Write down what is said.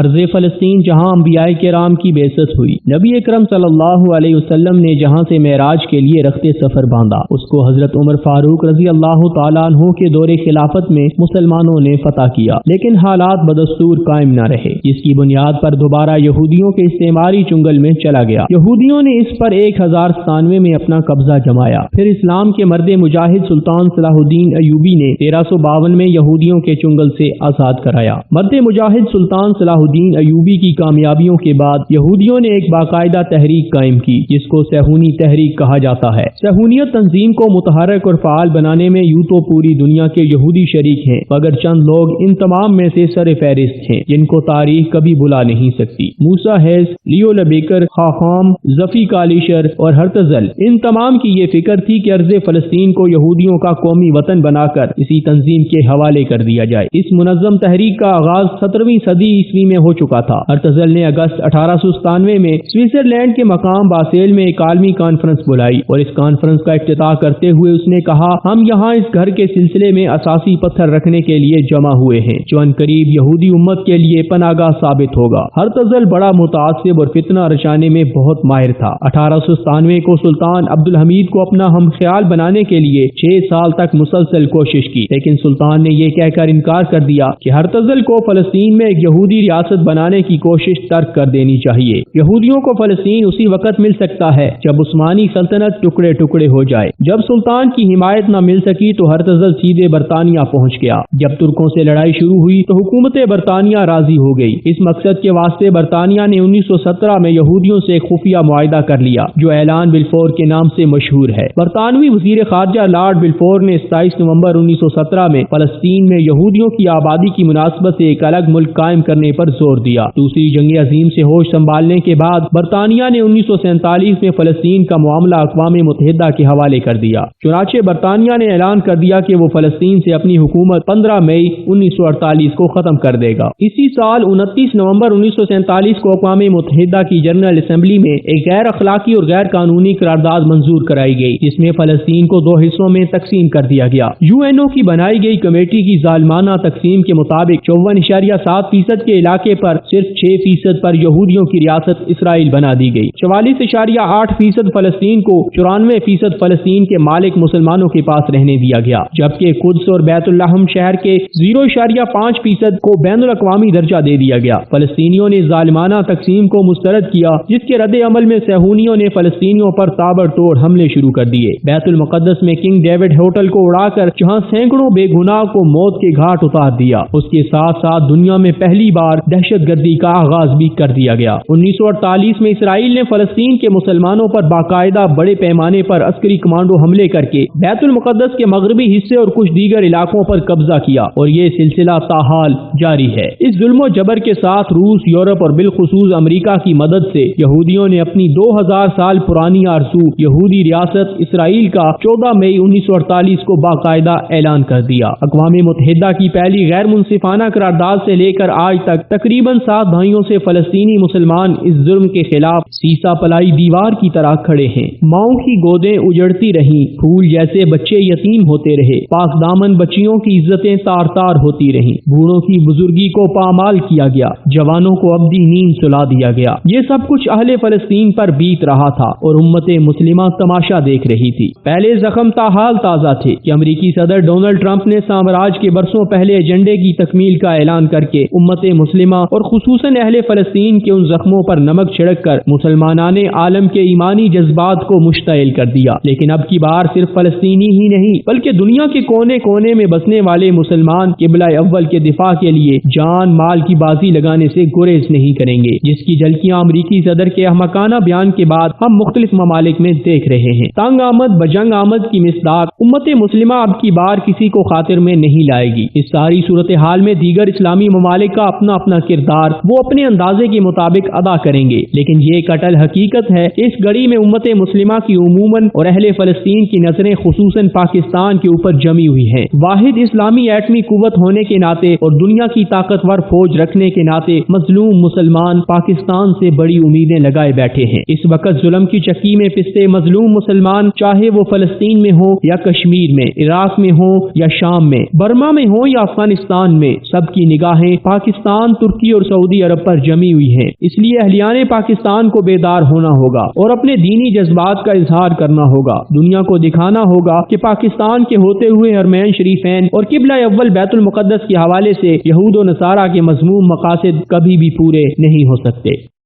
ارض فلسطین جہاں انبیاء کرام کی بعثت ہوئی، نبی اکرم صلی اللہ علیہ وسلم نے جہاں سے معراج کے لیے رخت سفر باندھا، اس کو حضرت عمر فاروق رضی اللہ تعالیٰ عنہ کے دور خلافت میں مسلمانوں نے فتح کیا، لیکن حالات بدستور قائم نہ رہے، جس کی بنیاد پر دوبارہ یہودیوں کے استعماری چنگل میں چلا گیا۔ یہودیوں نے اس پر 1097 میں اپنا قبضہ جمایا۔ پھر اسلام کے مرد مجاہد سلطان صلاح الدین ایوبی نے 1352 میں یہودیوں کے چنگل سے آزاد کرایا۔ مرد مجاہد سلطان صلاح الدین ایوبی کی کامیابیوں کے بعد یہودیوں نے ایک باقاعدہ تحریک قائم کی جس کو صہیونی تحریک کہا جاتا ہے۔ صہیونیت تنظیم کو متحرک اور فعال بنانے میں یوں تو پوری دنیا کے یہودی شریک ہیں، مگر چند لوگ ان تمام میں سے سر فہرست ہیں جن کو تاریخ کبھی بلا نہیں سکتی۔ موسیٰ ہیس، لیو لبیکر، خاخام، زفی کالیشر اور ہرتزل، ان تمام کی یہ فکر تھی کہ ارض فلسطین کو یہودیوں کا قومی وطن بنا کر اسی تنظیم کے حوالے کر دیا جائے۔ اس منظم تحریک کا آغاز 17ویں صدی عیسوی میں ہو چکا تھا۔ ہرتزل نے اگست 1897 میں سوئٹزرلینڈ کے مقام باسیل میں ایک عالمی کانفرنس بلائی اور اس کانفرنس کا افتتاح کرتے ہوئے اس نے کہا، ہم یہاں اس گھر کے سلسلے میں اساسی پتھر رکھنے کے لیے جمع ہوئے ہیں جو عنقریب یہودی امت کے لیے پناہ گاہ ثابت ہوگا۔ ہرتزل بڑا متعصب اور فتنہ رچانے میں بہت ماہر تھا۔ 1897 کو سلطان عبدالحمید کو اپنا ہم خیال بنانے کے لیے 6 سال تک مسلسل کوشش کی، لیکن سلطان نے یہ کہہ کر انکار کر دیا کہ ہرتزل کو فلسطین میں ایک یہودی ریاست بنانے کی کوشش ترک کر دینی چاہیے۔ یہودیوں کو فلسطین اسی وقت مل سکتا ہے جب عثمانی سلطنت ٹکڑے ٹکڑے ہو جائے۔ جب سلطان کی حمایت نہ مل سکی تو ہرتزل سیدھے برطانیہ پہنچ گیا۔ جب ترکوں سے لڑائی شروع ہوئی تو حکومت برطانیہ راضی ہو گئی۔ اس مقصد کے واسطے برطانیہ نے 1917 میں یہودیوں سے ایک خفیہ معاہدہ کر لیا جو اعلان بلفور کے نام سے مشہور ہے۔ برطانوی وزیر خارجہ لارڈ بلفور نے 27 نومبر 1917 میں فلسطین میں یہودیوں کی آبادی کی مناسبت سے ایک الگ ملک قائم کرنے پر زور دیا۔ دوسری جنگ عظیم سے ہوش سنبھالنے کے بعد برطانیہ نے 1947 میں فلسطین کا معاملہ اقوام متحدہ کے حوالے کر دیا۔ چنانچہ برطانیہ نے اعلان کر دیا کہ وہ فلسطین سے اپنی حکومت 15 مئی 1948 کو ختم کر دے گا۔ اسی سال 29 نومبر 1947 کو اقوام متحدہ کی جنرل اسمبلی میں ایک غیر اخلاقی اور غیر قانونی قرارداد منظور کرائی گئی جس میں فلسطین کو 2 حصوں میں تقسیم کر دیا گیا۔ UN کی بنائی گئی کمیٹی کی ظالمانہ تقسیم کے مطابق 54.7% کے علاقے پر صرف 6% پر یہودیوں کی ریاست اسرائیل بنا دی گئی۔ 44.8% فلسطین کو 94% فلسطین کے مالک مسلمانوں کے پاس رہنے دیا گیا، جبکہ قدس اور بیت اللحم شہر کے 0.5% کو بین الاقوامی درجہ دے دیا گیا۔ فلسطینیوں نے ظالمانہ تقسیم کو مسترد کیا، جس کے رد عمل میں صہیونیوں نے فلسطینیوں پر تابڑ توڑ حملے شروع کر دیے۔ بیت المقدس میں کنگ ڈیوڈ ہوٹل کو اڑا کر جہاں سینکڑوں بے گناہ کو موت کے گھاٹ اتار دیا، اس کے ساتھ ساتھ دنیا میں پہلی بار دہشت گردی کا آغاز بھی کر دیا گیا۔ 1948 میں اسرائیل نے فلسطین کے مسلمانوں پر باقاعدہ بڑے پیمانے پر عسکری کمانڈو حملے کر کے بیت المقدس کے مغربی حصے اور کچھ دیگر علاقوں پر قبضہ کیا اور یہ سلسلہ تاحال جاری ہے۔ اس ظلم و جبر کے ساتھ روس، یورپ اور بالخصوص امریکہ کی مدد سے یہودیوں نے اپنی 2000 سال پرانی آرزو یہودی ریاست اسرائیل کا 14 مئی 1948 کو باقاعدہ اعلان کر دیا۔ اقوام متحدہ کی پہلی غیر منصفانہ قرارداد سے لے کر آج تک تقریباً 7 دہائیوں سے فلسطینی مسلمان اس ظلم کے خلاف سیسا پلائی دیوار کی طرح کھڑے ہیں۔ ماؤں کی گودیں اجڑتی رہیں، پھول جیسے بچے یتیم ہوتے رہے، پاک دامن بچیوں کی عزتیں تار تار ہوتی رہیں، بوڑھوں کی بزرگی کو پامال کیا گیا، جوانوں کو ابدی نیند سلا دیا گیا۔ یہ سب کچھ اہل فلسطین پر بیت رہا تھا اور امت مسلمہ تماشا دیکھ رہی تھی۔ پہلے زخم تاحال تازہ تھے کہ امریکی صدر ڈونلڈ ٹرمپ نے سامراج کے برسوں پہلے ایجنڈے کی تکمیل کا اعلان کر کے امت مسلمہ اور خصوصاً اہل فلسطین کے ان زخموں پر نمک چھڑک کر مسلمانان عالم کے ایمانی جذبات کو مشتعل کر دیا۔ لیکن اب کی بار صرف فلسطینی ہی نہیں بلکہ دنیا کے کونے کونے میں بسنے والے مسلمان قبلہ اول کے دفاع کے لیے جان مال کی بازی لگانے سے گریز نہیں کریں گے، جس کی جھلکیاں امریکی صدر کے احمقانہ بیان کے بعد ہم مختلف ممالک میں دیکھ رہے ہیں۔ تنگ آمد بجنگ آمد کی مصداق امت مسلمہ اب کی بار کسی کو خاطر میں نہیں لائے گی۔ اس ساری صورتحال میں دیگر اسلامی ممالک کا اپنا اپنا کردار وہ اپنے اندازے کے مطابق ادا کریں گے، لیکن یہ ایک اٹل حقیقت ہے کہ اس گھڑی میں امت مسلمہ کی عموماً اور اہل فلسطین کی نظریں خصوصاً پاکستان کے اوپر جمی ہوئی ہیں۔ واحد اسلامی ایٹمی قوت ہونے کے ناطے اور دنیا کی طاقتور فوج رکھنے کے ناطے مظلوم مسلمان پاکستان سے بڑی امیدیں لگائے بیٹھے ہیں۔ اس وقت ظلم کی چکی میں پستے مظلوم مسلمان چاہے وہ فلسطین میں ہوں یا کشمیر میں، عراق میں ہوں یا شام میں، برما میں ہوں یا افغانستان میں، سب کی نگاہیں پاکستان، ترکی ترکی اور سعودی عرب پر جمی ہوئی ہیں۔ اس لیے اہلیان پاکستان کو بیدار ہونا ہوگا اور اپنے دینی جذبات کا اظہار کرنا ہوگا۔ دنیا کو دکھانا ہوگا کہ پاکستان کے ہوتے ہوئے حرمین شریفین اور قبلہ اول بیت المقدس کے حوالے سے یہود و نصارہ کے مذموم مقاصد کبھی بھی پورے نہیں ہو سکتے۔